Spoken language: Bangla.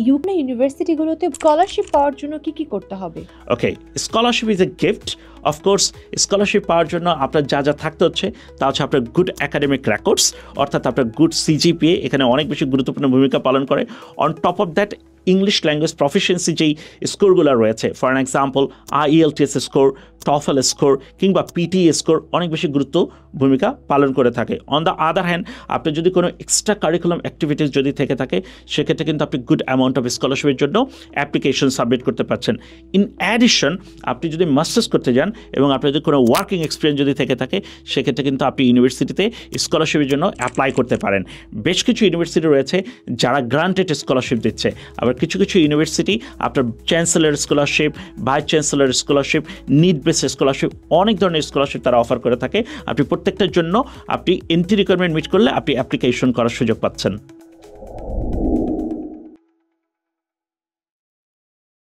ইউকে ইউনিভার্সিটিগুলোতে স্কলারশিপ পাওয়ার জন্য কি করতে হবে? Okay, scholarship is a gift. Of course scholarship পাওয়ার জন্য আপনার যা যা থাকতে হচ্ছে তা হচ্ছে আপনার গুড একাডেমিক রেকর্ডস, অর্থাৎ আপনার গুড সিজিপিএ এখানে অনেক বেশি গুরুত্বপূর্ণ ভূমিকা পালন করে। On top of that English language proficiency যেই স্কোরগুলো রয়েছে, for an example IELTS score, TOEFL score কিংবা PTE স্কোর অনেক বেশি ভূমিকা পালন করে থাকে। অন দ্য আদার হ্যান্ড আপনি যদি কোনো এক্সট্রা কারিকুলাম অ্যাক্টিভিটিস যদি থেকে থাকে সেক্ষেত্রে কিন্তু আপনি গুড অ্যামাউন্ট অফ স্কলারশিপের জন্য অ্যাপ্লিকেশন সাবমিট করতে পারছেন। ইন অ্যাডিশন আপনি যদি মাস্টার্স করতে যান এবং আপনার যদি কোনো ওয়ার্কিং এক্সপিরিয়েন্স যদি থেকে থাকে সেক্ষেত্রে কিন্তু আপনি ইউনিভার্সিটিতে স্কলারশিপের জন্য অ্যাপ্লাই করতে পারেন। বেশ কিছু ইউনিভার্সিটি রয়েছে যারা গ্রান্টেড স্কলারশিপ দিচ্ছে, আবার কিছু কিছু ইউনিভার্সিটি আপনার chancellor scholarship, vice chancellor scholarship, need base scholarship, অনেক ধরনের স্কলারশিপ তারা অফার করে থাকে। আপনি প্রত্যেকটার জন্য আপনি এন্ট্রি রিকোয়ারমেন্ট মিট করলে আপনি অ্যাপ্লিকেশন করার সুযোগ পাচ্ছেন।